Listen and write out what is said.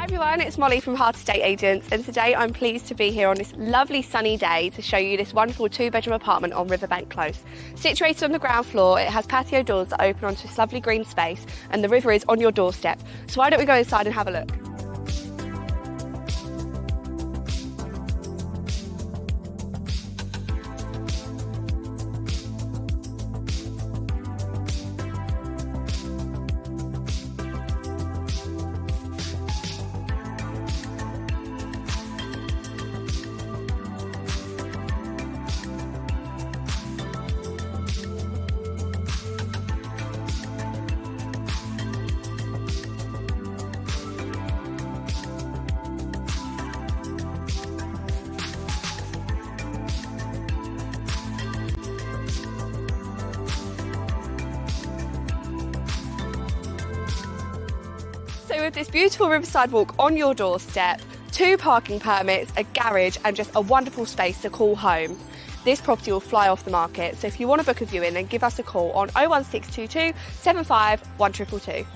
Everyone, it's Molly from HAART Estate Agents, and today I'm pleased to be here on this lovely sunny day to show you this wonderful 2-bedroom apartment on Riverbank Close. Situated on the ground floor, it has patio doors that open onto this lovely green space, and the river is on your doorstep. So why don't we go inside and have a look? So with this beautiful riverside walk on your doorstep, 2 parking permits, a garage and just a wonderful space to call home, this property will fly off the market. So if you want to book a viewing, then give us a call on 01622 75 1222.